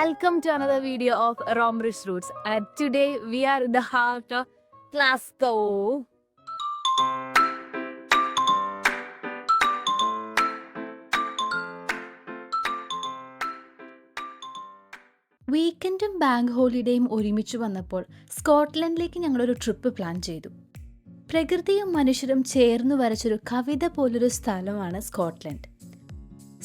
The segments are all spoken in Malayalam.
Welcome to another video of Romrich Roots, and today we are in the heart of Glasgow. വീക്കെൻഡും ബാങ്ക് ഹോളിഡേയും ഒരുമിച്ച് വന്നപ്പോൾ സ്കോട്ട്ലൻഡിലേക്ക് ഞങ്ങളൊരു ട്രിപ്പ് പ്ലാൻ ചെയ്തു. പ്രകൃതിയും മനുഷ്യരും ചേർന്ന് വരച്ചൊരു കവിത പോലൊരു സ്ഥലമാണ് സ്കോട്ട്ലൻഡ്.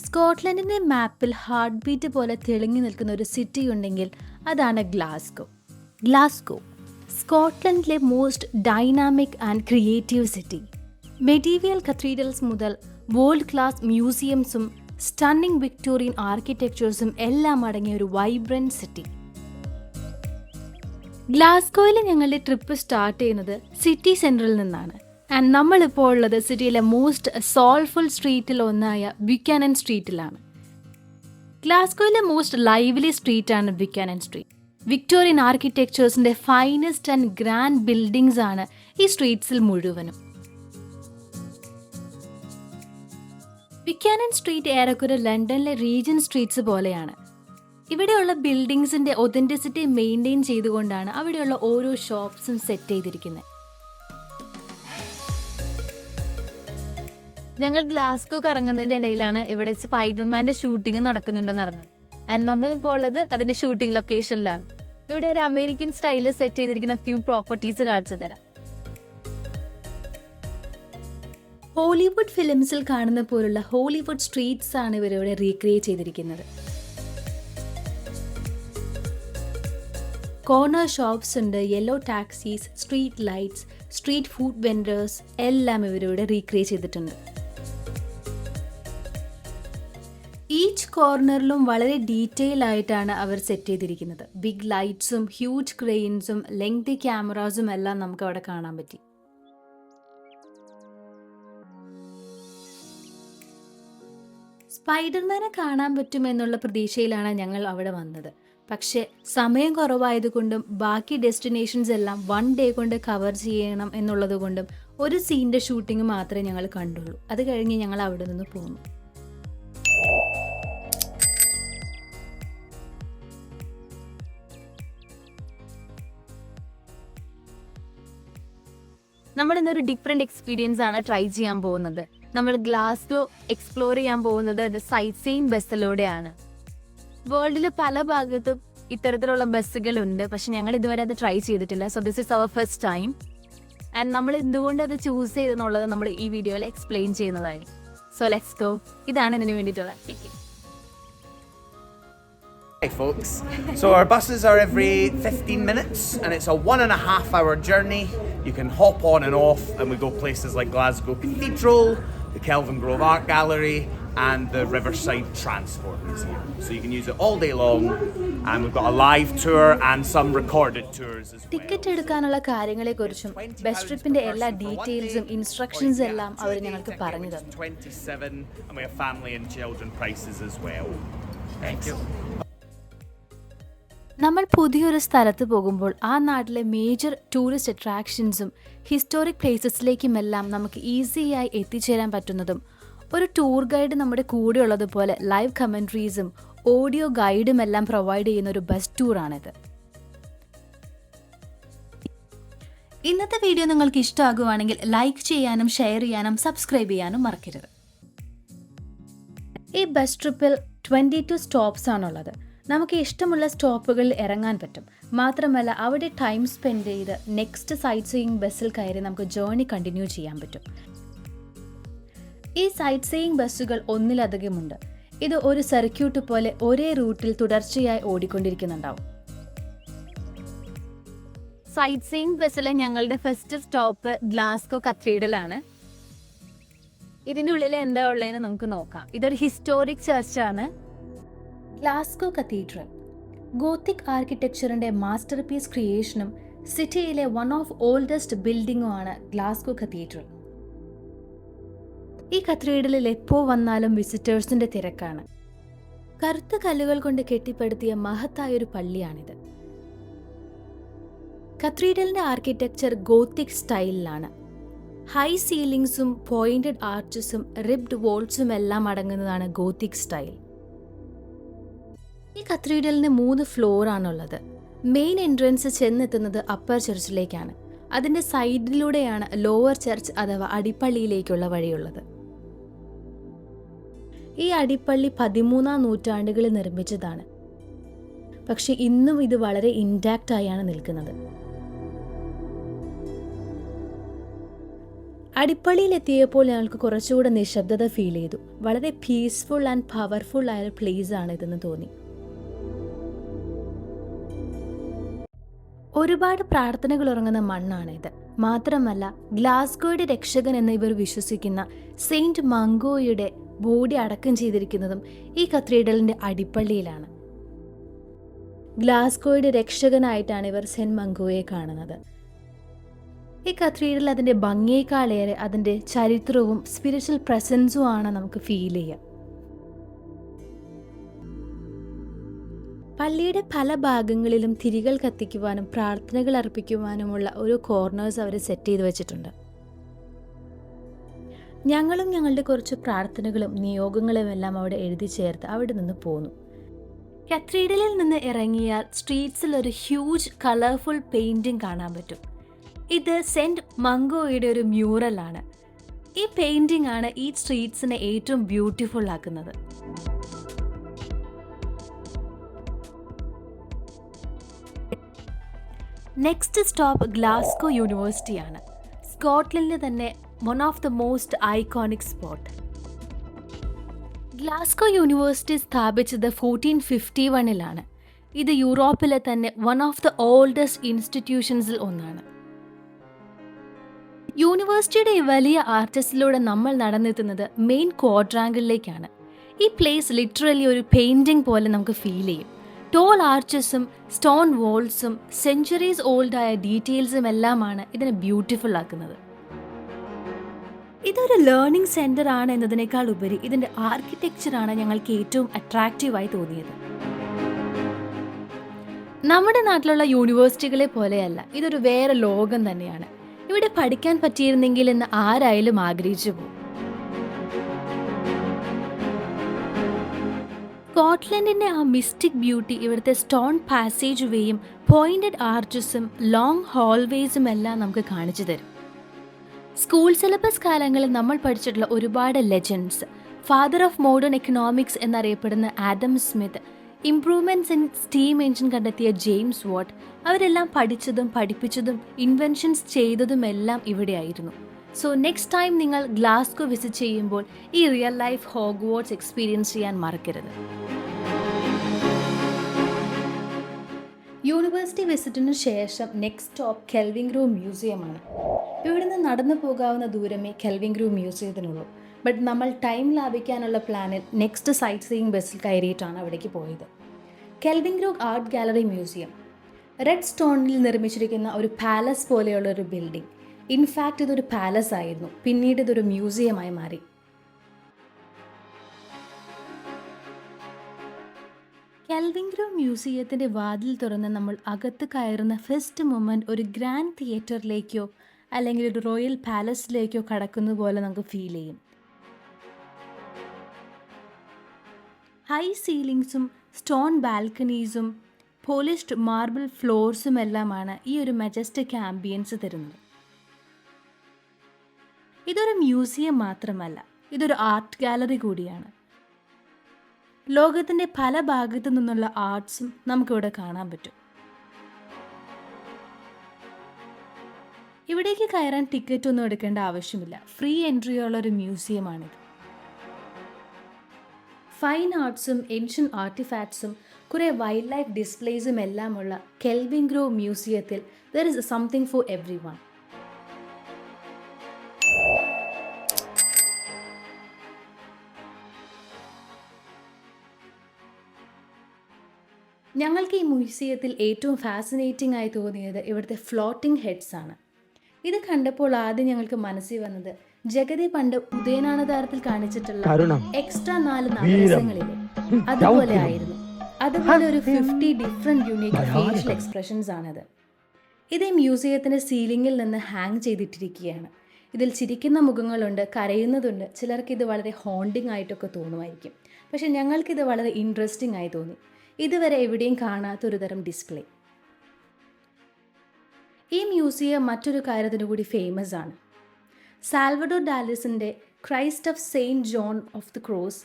സ്കോട്ട്ലൻഡിൻ്റെ മാപ്പിൽ ഹാർട്ട് ബീറ്റ് പോലെ തിളങ്ങി നിൽക്കുന്ന ഒരു സിറ്റി ഉണ്ടെങ്കിൽ അതാണ് ഗ്ലാസ്ഗോ. സ്കോട്ട്ലൻഡിലെ most dynamic and creative city. Medieval cathedrals മുതൽ വേൾഡ് ക്ലാസ് മ്യൂസിയംസും സ്റ്റണ്ണിംഗ് വിക്ടോറിയൻ ആർക്കിടെക്ചേഴ്സും എല്ലാം അടങ്ങിയ ഒരു വൈബ്രന്റ് സിറ്റി. ഗ്ലാസ്ഗോയിൽ ഞങ്ങളുടെ ട്രിപ്പ് സ്റ്റാർട്ട് ചെയ്യുന്നത് സിറ്റി സെൻട്രലിൽ നിന്നാണ്. ആൻഡ് നമ്മളിപ്പോൾ ഉള്ളത് സിറ്റിയിലെ മോസ്റ്റ് സോൾഫുൾ സ്ട്രീറ്റിൽ ഒന്നായ ബ്യൂക്കാനൻ സ്ട്രീറ്റിലാണ്. ഗ്ലാസ്ഗോയിലെ മോസ്റ്റ് ലൈവ്ലി സ്ട്രീറ്റാണ് ബ്യൂക്കാനൻ സ്ട്രീറ്റ്. വിക്ടോറിയൻ ആർക്കിടെക്ചേഴ്സിൻ്റെ ഫൈനസ്റ്റ് ആൻഡ് ഗ്രാൻഡ് ബിൽഡിങ്സ് ആണ് ഈ സ്ട്രീറ്റ്സിൽ മുഴുവനും. ബ്യൂക്കാനൻ സ്ട്രീറ്റ് ഏറെക്കുറെ ലണ്ടനിലെ റീജൻ സ്ട്രീറ്റ്സ് പോലെയാണ്. ഇവിടെയുള്ള ബിൽഡിങ്സിൻ്റെ ഒതൻറ്റിസിറ്റി മെയിൻറ്റെയിൻ ചെയ്തുകൊണ്ടാണ് അവിടെയുള്ള ഓരോ ഷോപ്സും സെറ്റ് ചെയ്തിരിക്കുന്നത്. ഞങ്ങൾ ഗ്ലാസ്ഗോ കറങ്ങുന്നതിന്റെ ഇടയിലാണ് ഇവിടെ സ്പൈഡർമാന്റെ ഷൂട്ടിംഗ് നടക്കുന്നുണ്ടെന്ന് അറിഞ്ഞത്. ആൻഡ് നമ്മളിപ്പോൾ ഉള്ളത് അതിന്റെ ഷൂട്ടിംഗ് ലൊക്കേഷനിലാണ്. ഇവിടെ ഒരു അമേരിക്കൻ സ്റ്റൈലിൽ സെറ്റ് ചെയ്തിരിക്കുന്ന ഫ്യൂ പ്രോപ്പർട്ടീസ് കാണിച്ചു തരാം. ഹോളിവുഡ് ഫിലിംസിൽ കാണുന്ന പോലുള്ള ഹോളിവുഡ് സ്ട്രീറ്റ്സ് ആണ് ഇവരിവിടെ റീക്രിയേറ്റ് ചെയ്തിരിക്കുന്നത്. കോർണർ ഷോപ്സ് ഉണ്ട്, yellow taxis, street lights, street food vendors എല്ലാം ഇവരിവിടെ റീക്രിയേറ്റ് ചെയ്തിട്ടുണ്ട്. ഈച്ച് കോർണറിലും വളരെ ഡീറ്റെയിൽ ആയിട്ടാണ് അവർ സെറ്റ് ചെയ്തിരിക്കുന്നത്. ബിഗ് ലൈറ്റ്സും ഹ്യൂജ് ക്രെയിൻസും ലെങ്തി ക്യാമറാസും എല്ലാം നമുക്ക് അവിടെ കാണാൻ പറ്റി. സ്പൈഡർമാനെ കാണാൻ പറ്റുമെന്നുള്ള പ്രതീക്ഷയിലാണ് ഞങ്ങൾ അവിടെ വന്നത്. പക്ഷേ സമയം കുറവായതുകൊണ്ടും ബാക്കി ഡെസ്റ്റിനേഷൻസ് എല്ലാം 1 ഡേ കൊണ്ട് കവർ ചെയ്യണം എന്നുള്ളത് കൊണ്ടും ഒരു സീൻ്റെ ഷൂട്ടിംഗ് മാത്രമേ ഞങ്ങൾ കണ്ടുള്ളൂ. അത് കഴിഞ്ഞ് ഞങ്ങൾ അവിടെ നിന്ന് പോന്നു. നമ്മൾ ഇന്നൊരു ഡിഫറെന്റ് എക്സ്പീരിയൻസ് ആണ് ട്രൈ ചെയ്യാൻ പോകുന്നത്. നമ്മൾ ഗ്ലാസ്ഗോ എക്സ്പ്ലോർ ചെയ്യാൻ പോകുന്നത് സൈറ്റ് സീയിങ് ബസ്സിലൂടെയാണ്. വേൾഡിൽ പല ഭാഗത്തും ഇത്തരത്തിലുള്ള ബസ്സുകളുണ്ട്, പക്ഷെ ഞങ്ങൾ ഇതുവരെ അത് ട്രൈ ചെയ്തിട്ടില്ല. So this is our first time. And നമ്മൾ എന്തുകൊണ്ട് അത് ചൂസ് ചെയ്തെന്നുള്ളത് നമ്മൾ ഈ വീഡിയോയിൽ എക്സ്പ്ലെയിൻ ചെയ്യുന്നതായിരിക്കും. So let's go. ഇതാണ് ഇതിന് വേണ്ടിയിട്ടുള്ള ticket. Hey folks, so our buses are every 15 minutes and it's a 1.5 hour journey. You can hop on and off and we go places like Glasgow Cathedral, the Kelvingrove Art Gallery and the Riverside Transport Museum. So you can use it all day long and we've got a live tour and some recorded tours as well. Ticket എടുക്കാനുള്ള കാര്യങ്ങളെക്കുറിച്ചും ബസ് ട്രിപ്പിന്റെ എല്ലാ ഡീറ്റെയിൽസും ഇൻസ്ട്രക്ഷൻസ് എല്ലാം അവർ ഞങ്ങൾക്ക് പറഞ്ഞു തന്നു. 27 and we have family and children prices as well. Thank you. നമ്മൾ പുതിയൊരു സ്ഥലത്ത് പോകുമ്പോൾ ആ നാട്ടിലെ മേജർ ടൂറിസ്റ്റ് അട്രാക്ഷൻസും ഹിസ്റ്റോറിക് പ്ലേസസിലേക്കുമെല്ലാം നമുക്ക് ഈസിയായി എത്തിച്ചേരാൻ പറ്റുന്നതും ഒരു ടൂർ ഗൈഡ് നമ്മുടെ കൂടെ ഉള്ളതുപോലെ ലൈവ് കമൻട്രീസും ഓഡിയോ ഗൈഡും എല്ലാം പ്രൊവൈഡ് ചെയ്യുന്ന ഒരു ബസ് ടൂറാണിത്. ഇന്നത്തെ വീഡിയോ നിങ്ങൾക്ക് ഇഷ്ടമാകുവാണെങ്കിൽ ലൈക്ക് ചെയ്യാനും ഷെയർ ചെയ്യാനും സബ്സ്ക്രൈബ് ചെയ്യാനും മറക്കരുത്. ഈ ബസ് ട്രിപ്പിൽ 22 സ്റ്റോപ്സ് ആണുള്ളത്. നമുക്ക് ഇഷ്ടമുള്ള സ്റ്റോപ്പുകളിൽ ഇറങ്ങാൻ പറ്റും. മാത്രമല്ല അവിടെ ടൈം സ്പെൻഡ് ചെയ്ത് നെക്സ്റ്റ് സൈറ്റ് സീയിങ് ബസ്സിൽ കയറി നമുക്ക് ജേർണി കണ്ടിന്യൂ ചെയ്യാൻ പറ്റും. ഈ സൈറ്റ് സീയിങ് ബസ്സുകൾ ഒന്നിലധികമുണ്ട്. ഇത് ഒരു സർക്യൂട്ട് പോലെ ഒരേ റൂട്ടിൽ തുടർച്ചയായി ഓടിക്കൊണ്ടിരിക്കുന്നുണ്ടാവും. സൈറ്റ് സീയിങ് ബസ്സിലെ ഞങ്ങളുടെ ഫസ്റ്റ് സ്റ്റോപ്പ് ഗ്ലാസ്ഗോ കത്തീഡ്രലാണ്. ഇതിൻ്റെ ഉള്ളിൽ എന്താ ഉള്ളതെന്ന് നമുക്ക് നോക്കാം. ഇതൊരു ഹിസ്റ്റോറിക് ചർച്ചാണ്. ഗ്ലാസ്ഗോ കത്തീഡ്രൽ ഗോത്തിക് ആർക്കിടെക്ചറിന്റെ മാസ്റ്റർ പീസ് ക്രിയേഷനും സിറ്റിയിലെ വൺ ഓഫ് ഓൾഡസ്റ്റ് ബിൽഡിങ്ങുമാണ് ഗ്ലാസ്ഗോ കത്തീഡ്രൽ. ഈ കത്തീഡ്രലിൽ എപ്പോൾ വന്നാലും വിസിറ്റേഴ്സിന്റെ തിരക്കാണ്. കറുത്ത കല്ലുകൾ കൊണ്ട് കെട്ടിപ്പടുത്തിയ മഹത്തായൊരു പള്ളിയാണിത്. കത്തീഡ്രലിന്റെ ആർക്കിടെക്ചർ ഗോത്തിക് സ്റ്റൈലിലാണ്. ഹൈ സീലിംഗ്സും പോയിന്റഡ് ആർച്ചസും റിബ്ഡ് വോൾസും എല്ലാം അടങ്ങുന്നതാണ് ഗോത്തിക് സ്റ്റൈൽ. ഈ കത്തീഡ്രലിന് 3 ഫ്ലോറാണുള്ളത്. മെയിൻ എൻട്രൻസ് ചെന്നെത്തുന്നത് അപ്പർ ചർച്ചിലേക്കാണ്. അതിൻ്റെ സൈഡിലൂടെയാണ് ലോവർ ചർച്ച് അഥവാ അടിപ്പള്ളിയിലേക്കുള്ള വഴിയുള്ളത്. ഈ അടിപ്പള്ളി 13-ാം നൂറ്റാണ്ടുകളിൽ നിർമ്മിച്ചതാണ്. പക്ഷെ ഇന്നും ഇത് വളരെ ഇൻടാക്റ്റ് ആയാണ് നിൽക്കുന്നത്. അടിപ്പള്ളിയിലെത്തിയപ്പോൾ ഞങ്ങൾക്ക് കുറച്ചുകൂടെ നിശബ്ദത ഫീൽ ചെയ്തു. വളരെ പീസ്ഫുൾ ആൻഡ് പവർഫുൾ ആയ പ്ലേസ് ആണ് ഇതെന്ന് തോന്നി. ഒരുപാട് പ്രാർത്ഥനകൾ ഉറങ്ങുന്ന മണ്ണാണ് ഇത്. മാത്രമല്ല ഗ്ലാസ്ഗോയുടെ രക്ഷകൻ എന്ന് ഇവർ വിശ്വസിക്കുന്ന സെയിന്റ് മംഗോയുടെ ബോഡി അടക്കം ചെയ്തിരിക്കുന്നതും ഈ കത്തീഡ്രലിന്റെ അടിപ്പള്ളിയിലാണ്. ഗ്ലാസ്ഗോയുടെ രക്ഷകനായിട്ടാണ് ഇവർ സെന്റ് മംഗോയെ കാണുന്നത്. ഈ കത്തീഡ്രൽ അതിൻ്റെ ഭംഗിയേക്കാളേറെ അതിൻ്റെ ചരിത്രവും സ്പിരിച്വൽ പ്രസൻസും ആണ് നമുക്ക് ഫീൽ ചെയ്യുക. പള്ളിയുടെ പല ഭാഗങ്ങളിലും തിരികൾ കത്തിക്കുവാനും പ്രാർത്ഥനകൾ അർപ്പിക്കുവാനുമുള്ള ഒരു കോർണേഴ്സ് അവർ സെറ്റ് ചെയ്ത് വെച്ചിട്ടുണ്ട്. ഞങ്ങളും ഞങ്ങളുടെ കുറച്ച് പ്രാർത്ഥനകളും നിയോഗങ്ങളും എല്ലാം അവിടെ എഴുതി ചേർത്ത് അവിടെ നിന്ന് പോന്നു. കത്തീഡ്രലിൽ നിന്ന് ഇറങ്ങിയാൽ സ്ട്രീറ്റ്സിൽ ഒരു ഹ്യൂജ് കളർഫുൾ പെയിൻറ്റിംഗ് കാണാൻ പറ്റും. ഇത് സെന്റ് മംഗോയുടെ ഒരു മ്യൂറലാണ്. ഈ പെയിൻറ്റിംഗ് ആണ് ഈ സ്ട്രീറ്റ്സിനെ ഏറ്റവും ബ്യൂട്ടിഫുൾ ആക്കുന്നത്. നെക്സ്റ്റ് സ്റ്റോപ്പ് ഗ്ലാസ്ഗോ യൂണിവേഴ്സിറ്റിയാണ്. സ്കോട്ട്ലൻഡിലെ തന്നെ one of the most iconic spot. Glasgow university സ്ഥാപിച്ചത് 1451-ലാണ്. ഇത് യൂറോപ്പിലെ തന്നെ വൺ ഓഫ് ദ ഓൾഡസ്റ്റ് ഇൻസ്റ്റിറ്റ്യൂഷൻസിൽ ഒന്നാണ്. യൂണിവേഴ്സിറ്റിയുടെ ഈ വലിയ ആർച്ചസിലൂടെ നമ്മൾ നടന്നെത്തുന്നത് മെയിൻ ക്വാഡ്രാങ്കിളിലേക്കാണ്. ഈ പ്ലേസ് ലിറ്ററലി ഒരു പെയിൻറ്റിംഗ് പോലെ നമുക്ക് ഫീൽ ചെയ്യും. ടോൾ ആർച്ചസും സ്റ്റോൺ വോൾസും സെഞ്ച്വറീസ് ഓൾഡായ ഡീറ്റെയിൽസും എല്ലാമാണ് ഇതിനെ ബ്യൂട്ടിഫുൾ ആക്കുന്നത്. ഇതൊരു ലേണിംഗ് സെന്റർ ആണ് എന്നതിനേക്കാൾ ഉപരി ഇതിന്റെ ആർക്കിടെക്ചറാണ് ഞങ്ങൾക്ക് ഏറ്റവും അട്രാക്റ്റീവായി തോന്നിയത്. നമ്മുടെ നാട്ടിലുള്ള യൂണിവേഴ്സിറ്റികളെ പോലെയല്ല, ഇതൊരു വേറെ ലോകം തന്നെയാണ്. ഇവിടെ പഠിക്കാൻ പറ്റിയിരുന്നെങ്കിൽ എന്ന് ആരായാലും ആഗ്രഹിച്ചു പോകും. സ്കോട്ട്ലൻഡിന്റെ ആ മിസ്റ്റിക് ബ്യൂട്ടി ഇവിടുത്തെ സ്റ്റോൺ പാസേജ് വേയും പോയിന്റഡ് ആർച്ചസും ലോങ് ഹോൾവേസും എല്ലാം നമുക്ക് കാണിച്ചു തരും. സ്കൂൾ സിലബസ് കാലങ്ങളിൽ നമ്മൾ പഠിച്ചിട്ടുള്ള ഒരുപാട് legends, father of modern economics എന്നറിയപ്പെടുന്ന Adam Smith, improvements in steam engine കണ്ടെത്തിയ ജെയിംസ് വാട്ട്, അവരെല്ലാം പഠിച്ചതും പഠിപ്പിച്ചതും ഇൻവെൻഷൻസ് ചെയ്തതുമെല്ലാം ഇവിടെയായിരുന്നു. സോ നെക്സ്റ്റ് ടൈം നിങ്ങൾ ഗ്ലാസ്ഗോ വിസിറ്റ് ചെയ്യുമ്പോൾ ഈ റിയൽ ലൈഫ് ഹോഗ്വാർട്സ് എക്സ്പീരിയൻസ് ചെയ്യാൻ മറക്കരുത്. യൂണിവേഴ്സിറ്റി വിസിറ്റിന് ശേഷം നെക്സ്റ്റ് സ്റ്റോപ്പ് കെൽവിൻഗ്രോ മ്യൂസിയമാണ്. ഇവിടുന്ന് നടന്നു പോകാവുന്ന ദൂരമേ കെൽവിൻഗ്രോ മ്യൂസിയത്തിനുള്ളൂ. ബട്ട് നമ്മൾ ടൈം ലാഭിക്കാനുള്ള പ്ലാനിൽ നെക്സ്റ്റ് സൈറ്റ് സീയിങ് ബസ്സിൽ കയറിയിട്ടാണ് അവിടേക്ക് പോയത്. കെൽവിൻഗ്രോ ആർട്ട് ഗാലറി മ്യൂസിയം റെഡ് സ്റ്റോണിൽ നിർമ്മിച്ചിരിക്കുന്ന ഒരു പാലസ് പോലെയുള്ള ഒരു ബിൽഡിംഗ്. ഇൻഫാക്റ്റ് ഇതൊരു പാലസ് ആയിരുന്നു, പിന്നീട് ഇതൊരു മ്യൂസിയമായി മാറി. കെൽവിൻഗ്രോ മ്യൂസിയത്തിൻ്റെ വാതിൽ തുറന്ന് നമ്മൾ അകത്ത് കയറുന്ന ഫസ്റ്റ് മൊമെൻറ്റ് ഒരു ഗ്രാൻഡ് തിയേറ്ററിലേക്കോ അല്ലെങ്കിൽ ഒരു റോയൽ പാലസിലേക്കോ കടക്കുന്ന പോലെ നമുക്ക് ഫീൽ ചെയ്യും. ഹൈ സീലിങ്സും സ്റ്റോൺ ബാൽക്കണീസും പോളിഷ്ഡ് മാർബിൾ ഫ്ലോർസും എല്ലാമാണ് ഈ ഒരു മജസ്റ്റിക് ആംബിയൻസ് തരുന്നത്. ഇതൊരു മ്യൂസിയം മാത്രമല്ല, ഇതൊരു ആർട്ട് ഗാലറി കൂടിയാണ്. ലോകത്തിൻ്റെ പല ഭാഗത്തു നിന്നുള്ള ആർട്സും നമുക്കിവിടെ കാണാൻ പറ്റും. ഇവിടേക്ക് കയറാൻ ടിക്കറ്റ് ഒന്നും എടുക്കേണ്ട ആവശ്യമില്ല. ഫ്രീ എൻട്രി ഉള്ള ഒരു മ്യൂസിയമാണിത്. ഫൈൻ ആർട്സും ഏൻഷ്യൻ ആർട്ടിഫാക്ട്സും കുറേ വൈൽഡ് ലൈഫ് ഡിസ്പ്ലേസും എല്ലാമുള്ള കെൽവിൻഗ്രോ മ്യൂസിയത്തിൽ there is something for every one. ഞങ്ങൾക്ക് ഈ മ്യൂസിയത്തിൽ ഏറ്റവും ഫാസിനേറ്റിംഗ് ആയി തോന്നിയത് ഇവിടുത്തെ ഫ്ലോട്ടിംഗ് ഹെഡ്സ് ആണ്. ഇത് കണ്ടപ്പോൾ ആദ്യം ഞങ്ങൾക്ക് മനസ്സിൽ വന്നത് ജഗതി പണ്ട് ഉദയനാനതാരത്തിൽ കാണിച്ചിട്ടുള്ള എക്സ്ട്രാ 4 നവരസങ്ങളിലെ അതുപോലെ ആയിരുന്നു. അതുപോലെ ഒരു 50 ഡിഫറെന്റ് യൂണിക് ഫേഷ്യൽ എക്സ്പ്രഷൻസ് ആണത്. ഇത് മ്യൂസിയത്തിന്റെ സീലിംഗിൽ നിന്ന് ഹാങ് ചെയ്തിട്ടിരിക്കുകയാണ്. ഇതിൽ ചിരിക്കുന്ന മുഖങ്ങളുണ്ട്, കരയുന്നതുണ്ട്. ചിലർക്ക് ഇത് വളരെ ഹോണ്ടിങ് ആയിട്ടൊക്കെ തോന്നുമായിരിക്കും, പക്ഷെ ഞങ്ങൾക്കിത് വളരെ ഇൻട്രസ്റ്റിംഗ് ആയി തോന്നി. ഇതുവരെ എവിടെയും കാണാത്തൊരു തരം ഡിസ്പ്ലേ. ഈ മ്യൂസിയം മറ്റൊരു കാര്യത്തിനു കൂടി ഫേമസ് ആണ്. സാൽവഡോർ ഡാലിസിൻ്റെ Christ of Saint John of the cross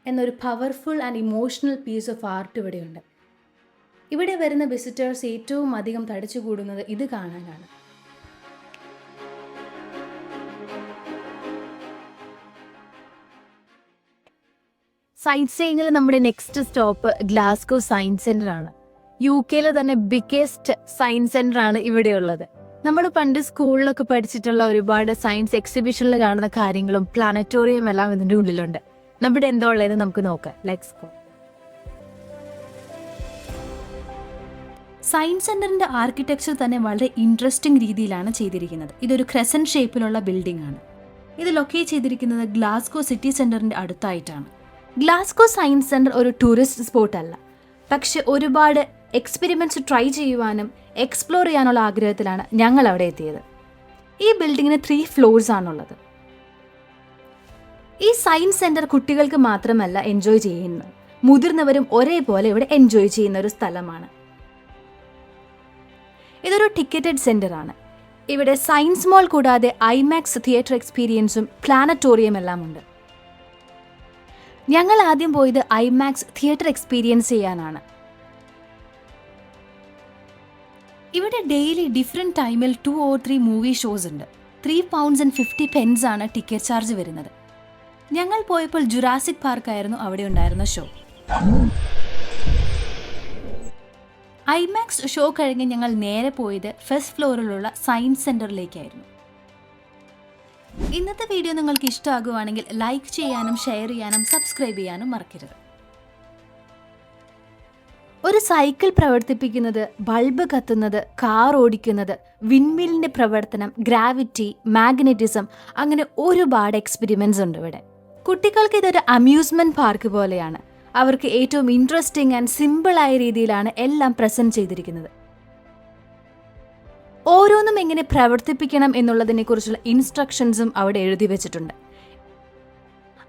എന്നൊരു powerful and emotional piece of art ഇവിടെയുണ്ട്. ഇവിടെ വരുന്ന വിസിറ്റേഴ്സ് ഏറ്റവും അധികം തടിച്ചുകൂടുന്നത് ഇത് കാണാനാണ്. സൈറ്റ് സീയിങ്ങിൽ നമ്മുടെ next stop Glasgow science centre ആണ്. UK തന്നെ ബിഗ്ഗസ്റ്റ് സയൻസ് സെന്റർ ആണ് ഇവിടെയുള്ളത്. നമ്മൾ പണ്ട് സ്കൂളിലൊക്കെ പഠിച്ചിട്ടുള്ള ഒരുപാട് സയൻസ് എക്സിബിഷനിൽ കാണുന്ന കാര്യങ്ങളും പ്ലാനറ്റോറിയം എല്ലാം ഇതിൻ്റെ ഉള്ളിലുണ്ട്. നമ്മുടെ എന്താ ഉള്ളതെന്ന് നമുക്ക് നോക്കാം. Let's go. സയൻസ് സെൻറ്ററിൻ്റെ ആർക്കിടെക്ചർ തന്നെ വളരെ ഇൻട്രസ്റ്റിംഗ് രീതിയിലാണ് ചെയ്തിരിക്കുന്നത്. ഇതൊരു ക്രെസൻറ്റ് ഷേപ്പിലുള്ള ബിൽഡിംഗ് ആണ്. ഇത് ലൊക്കേറ്റ് ചെയ്തിരിക്കുന്നത് ഗ്ലാസ്ഗോ സിറ്റി സെൻറ്ററിൻ്റെ അടുത്തായിട്ടാണ്. ഗ്ലാസ്ഗോ സയൻസ് സെൻറ്റർ ഒരു ടൂറിസ്റ്റ് സ്പോട്ട് അല്ല, പക്ഷെ ഒരുപാട് എക്സ്പെരിമെൻറ്റ്സ് ട്രൈ ചെയ്യുവാനും എക്സ്പ്ലോർ ചെയ്യാനുള്ള ആഗ്രഹത്തിലാണ് ഞങ്ങൾ അവിടെ എത്തിയത്. ഈ ബിൽഡിങ്ങിന് 3 floors ആണുള്ളത്. ഈ സയൻസ് സെൻറ്റർ കുട്ടികൾക്ക് മാത്രമല്ല എൻജോയ് ചെയ്യുന്നത്, മുതിർന്നവരും ഒരേപോലെ ഇവിടെ എൻജോയ് ചെയ്യുന്ന ഒരു സ്ഥലമാണ്. ഇതൊരു ടിക്കറ്റഡ് സെൻറ്റർ ആണ്. ഇവിടെ സയൻസ് മോൾ കൂടാതെ ഐമാക്സ് തിയേറ്റർ എക്സ്പീരിയൻസും പ്ലാനറ്റോറിയം എല്ലാം ഉണ്ട്. ഞങ്ങൾ ആദ്യം പോയത് ഐമാക്സ് തിയേറ്റർ എക്സ്പീരിയൻസ് ചെയ്യാനാണ്. ഇവിടെ ഡെയിലി ഡിഫറെൻറ്റ് ടൈമിൽ 2 or 3 മൂവി ഷോസ് ഉണ്ട്. £3.50 ആണ് ടിക്കറ്റ് ചാർജ് വരുന്നത്. ഞങ്ങൾ പോയപ്പോൾ ജുറാസിക് പാർക്ക് ആയിരുന്നു അവിടെ ഉണ്ടായിരുന്ന ഷോ. ഐമാക്സ് ഷോ കഴിഞ്ഞ് ഞങ്ങൾ നേരെ പോയത് ഫസ്റ്റ് ഫ്ലോറിലുള്ള സയൻസ് സെൻറ്ററിലേക്കായിരുന്നു. ഇന്നത്തെ വീഡിയോ നിങ്ങൾക്ക് ഇഷ്ടമാകുവാണെങ്കിൽ ലൈക്ക് ചെയ്യാനും ഷെയർ ചെയ്യാനും സബ്സ്ക്രൈബ് ചെയ്യാനും മറക്കരുത്. ഒരു സൈക്കിൾ പ്രവർത്തിപ്പിക്കുന്നത്, ബൾബ് കത്തുന്നത്, കാർ ഓടിക്കുന്നത്, വിൻമില്ലിൻ്റെ പ്രവർത്തനം, ഗ്രാവിറ്റി, മാഗ്നറ്റിസം, അങ്ങനെ ഒരുപാട് എക്സ്പെരിമെൻറ്റ്സ് ഉണ്ട് ഇവിടെ. കുട്ടികൾക്ക് ഇതൊരു അമ്യൂസ്മെൻറ്റ് പാർക്ക് പോലെയാണ്. അവർക്ക് ഏറ്റവും ഇൻട്രസ്റ്റിംഗ് ആൻഡ് സിമ്പിളായ രീതിയിലാണ് എല്ലാം പ്രസൻറ്റ് ചെയ്തിരിക്കുന്നത്. ഓരോന്നും എങ്ങനെ പ്രവർത്തിപ്പിക്കണം എന്നുള്ളതിനെക്കുറിച്ചുള്ള ഇൻസ്ട്രക്ഷൻസും അവിടെ എഴുതി വെച്ചിട്ടുണ്ട്.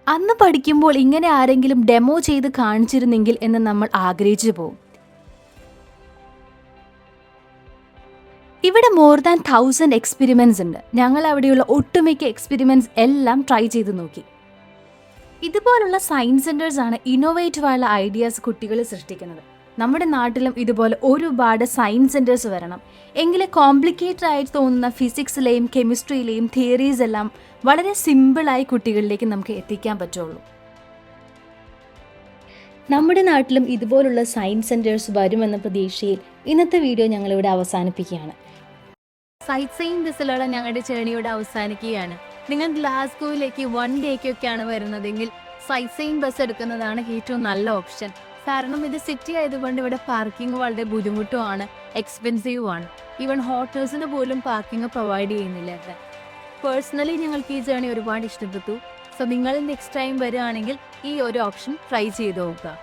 അന്ന് പഠിക്കുമ്പോൾ ഇങ്ങനെ ആരെങ്കിലും ഡെമോ ചെയ്ത് കാണിച്ചിരുന്നെങ്കിൽ എന്ന് നമ്മൾ ആഗ്രഹിച്ചു പോകും. ഇവിടെ മോർ ദാൻ 1000 എക്സ്പെരിമെൻറ്റ്സ് ഉണ്ട്. ഞങ്ങൾ അവിടെയുള്ള ഒട്ടുമിക്ക എക്സ്പെരിമെൻറ്റ്സ് എല്ലാം ട്രൈ ചെയ്ത് നോക്കി. ഇതുപോലുള്ള സയൻസ് സെൻറ്റേഴ്സാണ് ഇന്നോവേറ്റീവ് ആയുള്ള ഐഡിയാസ് കുട്ടികൾ സൃഷ്ടിക്കുന്നത്. നമ്മുടെ നാട്ടിലും ഇതുപോലെ ഒരുപാട് സയൻസ് സെൻറ്റേഴ്സ് വരണം. എങ്കിലേ കോംപ്ലിക്കേറ്റഡ് ആയിട്ട് തോന്നുന്ന ഫിസിക്സിലെയും കെമിസ്ട്രിയിലെയും തിയറീസ് എല്ലാം വളരെ സിമ്പിളായി കുട്ടികളിലേക്ക് നമുക്ക് എത്തിക്കാൻ പറ്റുള്ളൂ. നമ്മുടെ നാട്ടിലും ഇതുപോലുള്ള സയൻസ് സെൻറ്റേഴ്സ് വരുമെന്ന പ്രതീക്ഷയിൽ ഇന്നത്തെ വീഡിയോ ഞങ്ങളിവിടെ അവസാനിപ്പിക്കുകയാണ്. സൈറ്റ് സീയിങ് ബസ്സിലുള്ള ഞങ്ങളുടെ ജേണിയോടെ അവസാനിക്കുകയാണ്. നിങ്ങൾ ഗ്ലാസ്ഗോയിലേക്ക് 1 ഡേക്കൊക്കെയാണ് വരുന്നതെങ്കിൽ സൈറ്റ് സീയിങ് ബസ് എടുക്കുന്നതാണ് ഏറ്റവും നല്ല ഓപ്ഷൻ. കാരണം ഇത് സിറ്റി ആയതുകൊണ്ട് ഇവിടെ പാർക്കിംഗ് വളരെ ബുദ്ധിമുട്ടുമാണ്, എക്സ്പെൻസീവ് ആണ്. ഈവൻ ഹോട്ടൽസിന് പോലും പാർക്കിംഗ് പ്രൊവൈഡ് ചെയ്യുന്നില്ല. പേഴ്സണലി ഞങ്ങൾക്ക് ഈ ജേണി ഒരുപാട് ഇഷ്ടപ്പെട്ടു. സോ നിങ്ങൾ നെക്സ്റ്റ് ടൈം വരികയാണെങ്കിൽ ഈ ഒരു ഓപ്ഷൻ ട്രൈ ചെയ്ത് നോക്കുക.